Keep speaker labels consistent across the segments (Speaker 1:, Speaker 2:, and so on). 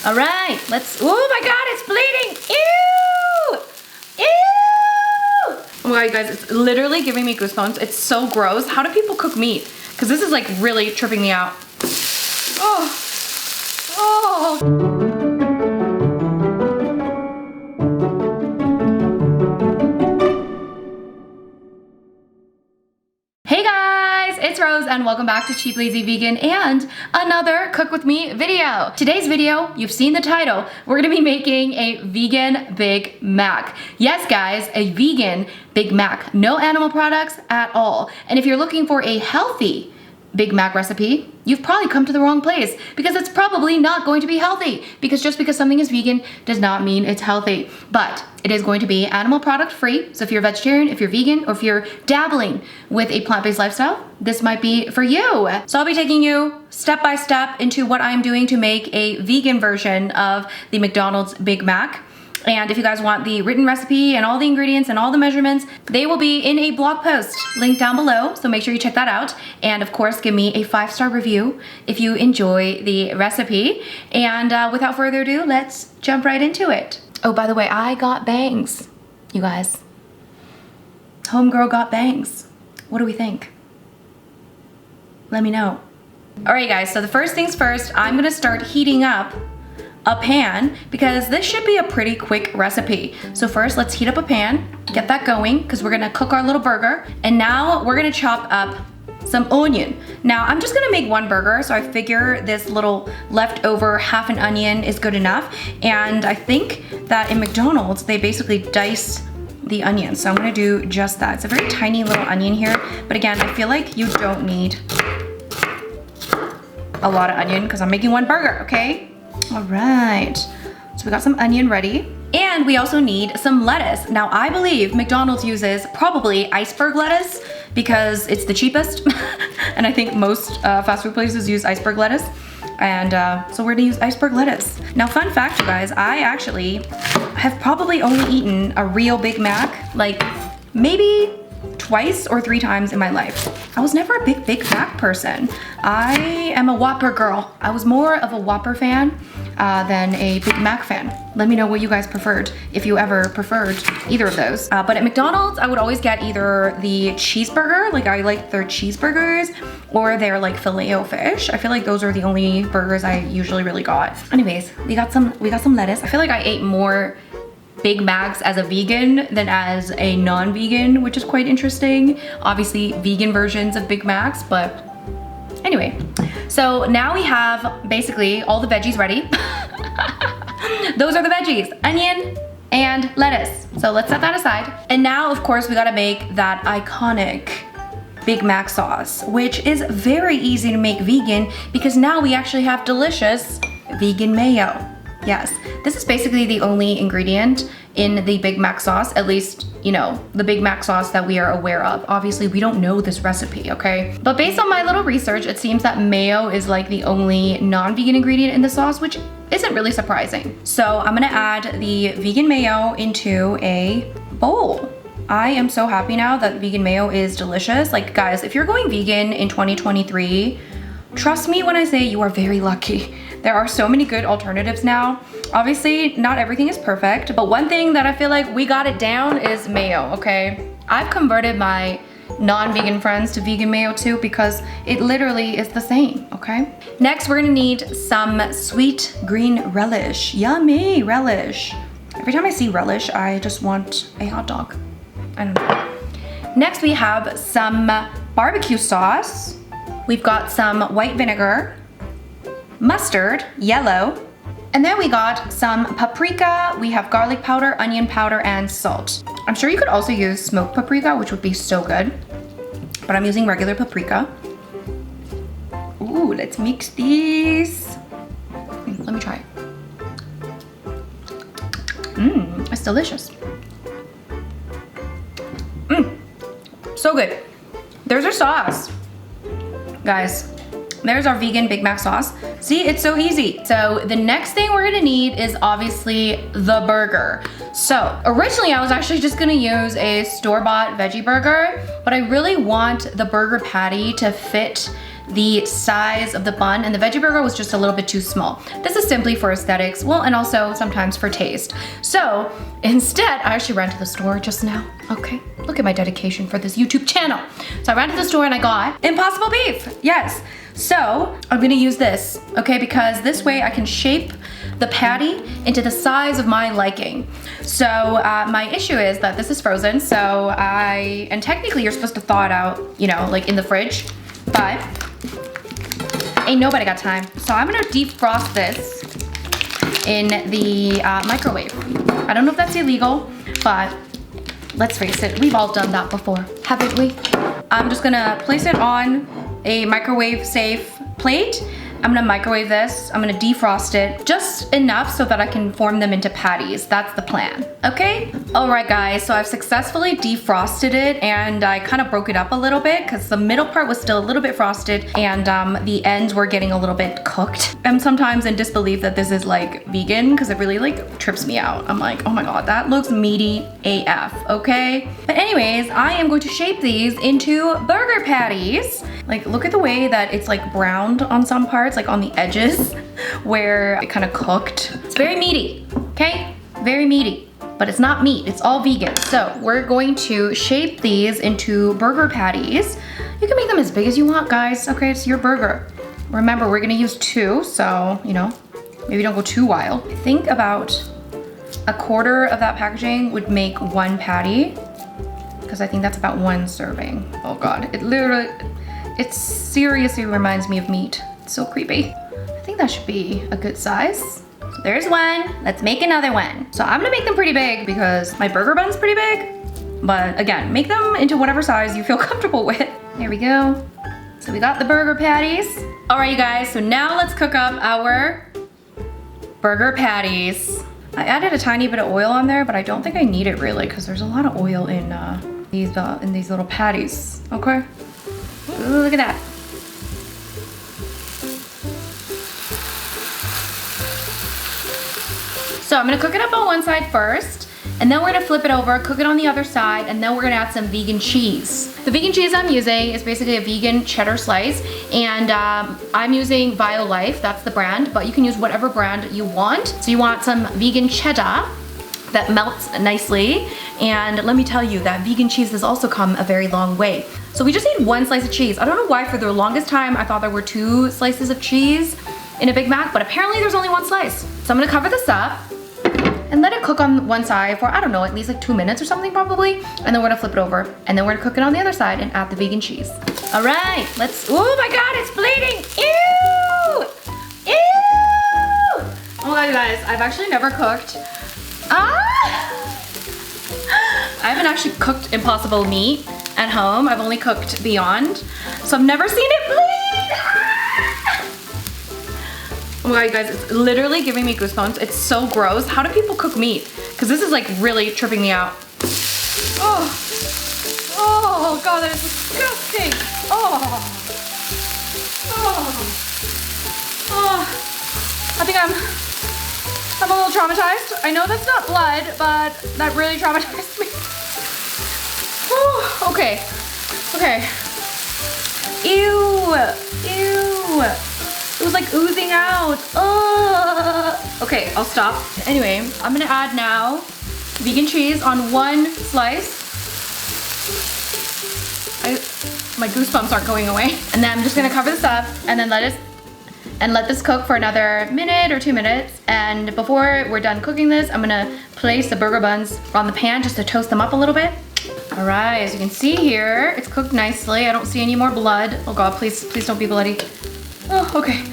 Speaker 1: All right, oh my God, it's bleeding. Ew! Ew! Oh my God, you guys, it's literally giving me goosebumps. It's so gross. How do people cook meat? Because this is like really tripping me out. Oh, oh. Hey guys, it's Rose and welcome back to Cheap Lazy Vegan and another Cook With Me video. Today's video, you've seen the title, we're gonna be making a vegan Big Mac. Yes guys, a vegan Big Mac. No animal products at all. And if you're looking for a healthy Big Mac recipe, you've probably come to the wrong place because it's probably not going to be healthy, because just because something is vegan does not mean it's healthy. But it is going to be animal product free. So if you're a vegetarian, if you're vegan, or if you're dabbling with a plant-based lifestyle, this might be for you. So I'll be taking you step by step into what I'm doing to make a vegan version of the McDonald's Big Mac. And if you guys want the written recipe and all the ingredients and all the measurements, they will be in a blog post linked down below. So make sure you check that out. And of course, give me a 5-star review if you enjoy the recipe. And without further ado, let's jump right into it. Oh, by the way, I got bangs, you guys. Homegirl got bangs. What do we think? Let me know. All right, guys, so the first things first, I'm gonna start heating up a pan because this should be a pretty quick recipe. So first, let's heat up a pan, get that going, because we're gonna cook our little burger. And now we're gonna chop up some onion. Now I'm just gonna make one burger, so I figure this little leftover half an onion is good enough. And I think that in McDonald's, they basically dice the onion. So I'm gonna do just that. It's a very tiny little onion here. But again, I feel like you don't need a lot of onion because I'm making one burger, okay? All right, so we got some onion ready. And we also need some lettuce. Now I believe McDonald's uses probably iceberg lettuce because it's the cheapest. And I think most fast food places use iceberg lettuce. And so we're gonna use iceberg lettuce. Now fun fact, you guys, I actually have probably only eaten a real Big Mac like maybe twice or 3 times in my life. I was never a Big Mac person. I am a Whopper girl. I was more of a Whopper fan than a Big Mac fan. Let me know what you guys preferred, if you ever preferred either of those. But at McDonald's, I would always get either the cheeseburger, like I like their cheeseburgers, or their like Filet-O-Fish. I feel like those are the only burgers I usually really got. Anyways, we got some lettuce. I feel like I ate more Big Macs as a vegan than as a non-vegan, which is quite interesting. Obviously vegan versions of Big Macs, but anyway. So now we have basically all the veggies ready. Those are the veggies, onion and lettuce. So let's set that aside. And now of course we gotta make that iconic Big Mac sauce, which is very easy to make vegan because now we actually have delicious vegan mayo. Yes, this is basically the only ingredient in the Big Mac sauce, at least, you know, the Big Mac sauce that we are aware of. Obviously, we don't know this recipe, okay? But based on my little research, it seems that mayo is like the only non-vegan ingredient in the sauce, which isn't really surprising. So I'm gonna add the vegan mayo into a bowl. I am so happy now that vegan mayo is delicious. Like guys, if you're going vegan in 2023, trust me when I say you are very lucky. There are so many good alternatives now. Obviously, not everything is perfect, but one thing that I feel like we got it down is mayo, okay? I've converted my non-vegan friends to vegan mayo too because it literally is the same, okay? Next, we're gonna need some sweet green relish. Yummy relish. Every time I see relish, I just want a hot dog. I don't know. Next, we have some barbecue sauce. We've got some white vinegar, mustard, yellow, and then we got some paprika. We have garlic powder, onion powder, and salt. I'm sure you could also use smoked paprika, which would be so good, but I'm using regular paprika. Ooh, let's mix these. Let me try it. It's delicious. So good. There's our sauce. Guys, there's our vegan Big Mac sauce. See, it's so easy. So the next thing we're gonna need is obviously the burger. So originally I was actually just gonna use a store-bought veggie burger, but I really want the burger patty to fit the size of the bun, and the veggie burger was just a little bit too small. This is simply for aesthetics, well, and also sometimes for taste. So instead, I actually ran to the store just now. Okay, look at my dedication for this YouTube channel. So I ran to the store and I got Impossible Beef. Yes. So I'm gonna use this, okay, because this way I can shape the patty into the size of my liking. So my issue is that this is frozen, so and technically you're supposed to thaw it out, you know, like in the fridge, but ain't nobody got time. So I'm gonna defrost this in the microwave. I don't know if that's illegal, but let's face it, we've all done that before, haven't we? I'm just gonna place it on a microwave safe plate. I'm gonna microwave this. I'm gonna defrost it just enough so that I can form them into patties. That's the plan, okay? All right, guys, so I've successfully defrosted it and I kind of broke it up a little bit because the middle part was still a little bit frosted and the ends were getting a little bit cooked. I'm sometimes in disbelief that this is like vegan because it really like trips me out. I'm like, oh my God, that looks meaty AF, okay? But anyways, I am going to shape these into burger patties. Like, look at the way that it's like browned on some parts, like on the edges where it kind of cooked. It's very meaty, okay? Very meaty, but it's not meat, it's all vegan. So we're going to shape these into burger patties. You can make them as big as you want, guys, okay? It's your burger. Remember, we're gonna use 2, so, you know, maybe don't go too wild. I think about a quarter of that packaging would make 1 patty, because I think that's about 1 serving. Oh God, it seriously reminds me of meat. It's so creepy. I think that should be a good size. So there's 1, let's make another one. So I'm gonna make them pretty big because my burger bun's pretty big. But again, make them into whatever size you feel comfortable with. There we go. So we got the burger patties. All right, you guys, so now let's cook up our burger patties. I added a tiny bit of oil on there, but I don't think I need it really because there's a lot of oil in these little patties, okay? Ooh, look at that. So I'm gonna cook it up on one side first, and then we're gonna flip it over, cook it on the other side, and then we're gonna add some vegan cheese. The vegan cheese I'm using is basically a vegan cheddar slice, and I'm using BioLife, that's the brand, but you can use whatever brand you want. So you want some vegan cheddar that melts nicely, and let me tell you that vegan cheese has also come a very long way. So we just need 1 slice of cheese. I don't know why for the longest time I thought there were 2 slices of cheese in a Big Mac, but apparently there's only 1 slice. So I'm gonna cover this up and let it cook on one side for, I don't know, at least like 2 minutes or something probably. And then we're gonna flip it over and then we're gonna cook it on the other side and add the vegan cheese. All right, oh my God, it's bleeding. Ew, ew. Oh my God, you guys, I've actually never cooked. I haven't actually cooked Impossible meat at home. I've only cooked Beyond. So I've never seen it bleed. Oh my God, you guys, it's literally giving me goosebumps. It's so gross. How do people cook meat? Because this is like really tripping me out. Oh God, that is disgusting. I think I'm a little traumatized. I know that's not blood, but that really traumatized me. Okay. Ew. It was like oozing out. Okay, I'll stop. Anyway, I'm gonna add now vegan cheese on 1 slice. My goosebumps aren't going away. And then I'm just gonna cover this up and then let this cook for another minute or 2 minutes. And before we're done cooking this, I'm gonna place the burger buns on the pan just to toast them up a little bit. All right, as you can see here, it's cooked nicely. I don't see any more blood. Oh God, please don't be bloody. Okay.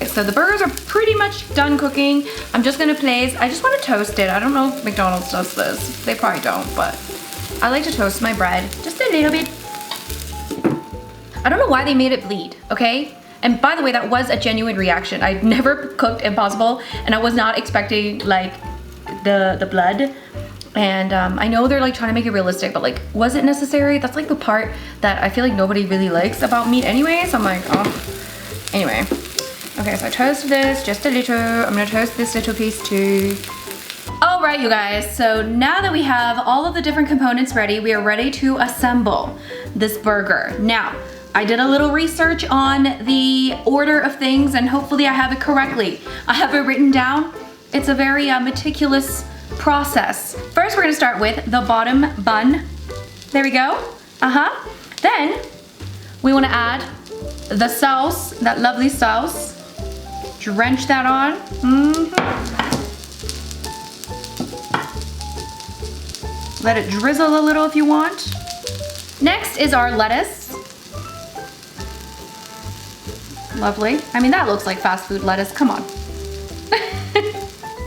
Speaker 1: So the burgers are pretty much done cooking. I'm just gonna place, I just wanna toast it. I don't know if McDonald's does this. They probably don't, but I like to toast my bread just a little bit. I don't know why they made it bleed, okay? And by the way, that was a genuine reaction. I've never cooked Impossible and I was not expecting like the blood. And I know they're like trying to make it realistic, but like, was it necessary? That's like the part that I feel like nobody really likes about meat anyway. So I'm like, anyway. Okay, so I toasted this just a little. I'm gonna toast this little piece too. All right, you guys, so now that we have all of the different components ready, we are ready to assemble this burger. Now, I did a little research on the order of things and hopefully I have it correctly. I have it written down. It's a very meticulous process. First, we're gonna start with the bottom bun. There we go. Then, we wanna add the sauce, that lovely sauce. Drench that on. Let it drizzle a little if you want. Next is our lettuce. Lovely. I mean, that looks like fast food lettuce, come on.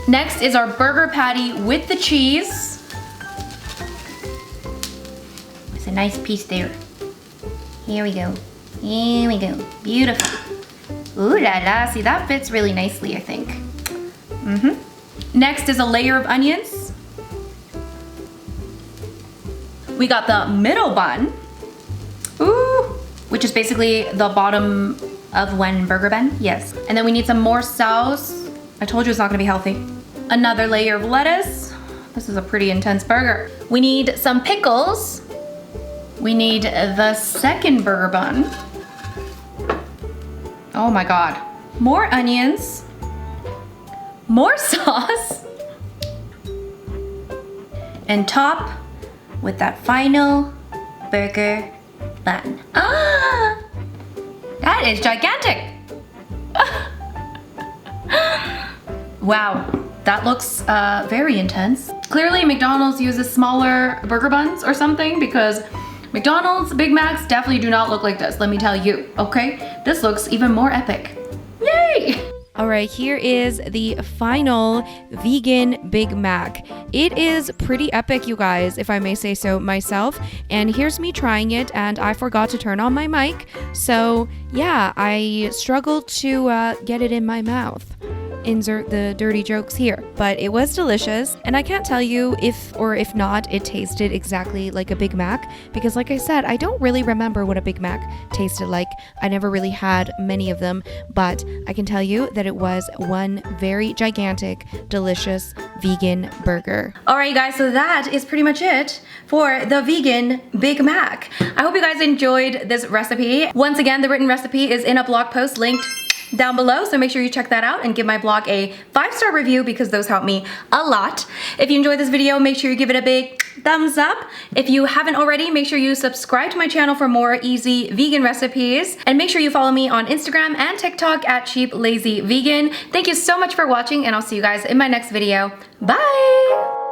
Speaker 1: Next is our burger patty with the cheese. It's a nice piece there. Here we go. Here we go. Beautiful. Ooh la la. See, that fits really nicely, I think. Next is a layer of onions. We got the middle bun. Ooh. Which is basically the bottom of one burger bun. Yes. And then we need some more sauce. I told you it's not gonna be healthy. Another layer of lettuce. This is a pretty intense burger. We need some pickles. We need the second burger bun. Oh my God. More onions. More sauce. And top with that final burger bun. Ah! That is gigantic. Wow, that looks very intense. Clearly McDonald's uses smaller burger buns or something because McDonald's Big Macs definitely do not look like this, let me tell you, okay? This looks even more epic. Yay!
Speaker 2: All right, here is the final vegan Big Mac. It is pretty epic, you guys, if I may say so myself. And here's me trying it, and I forgot to turn on my mic. So yeah, I struggled to get it in my mouth. Insert the dirty jokes here, but it was delicious, and I can't tell you if or if not it tasted exactly like a Big Mac, because like I said, I don't really remember what a Big Mac tasted like. I never really had many of them, but I can tell you that it was one very gigantic, delicious vegan burger.
Speaker 1: All right, guys, so that is pretty much it for the vegan Big Mac. I hope you guys enjoyed this recipe. Once again, the written recipe is in a blog post linked down below, so make sure you check that out and give my blog a 5-star review because those help me a lot. If you enjoyed this video, make sure you give it a big thumbs up. If you haven't already, make sure you subscribe to my channel for more easy vegan recipes, and make sure you follow me on Instagram and TikTok at Cheap Lazy Vegan. Thank you so much for watching, and I'll see you guys in my next video. Bye!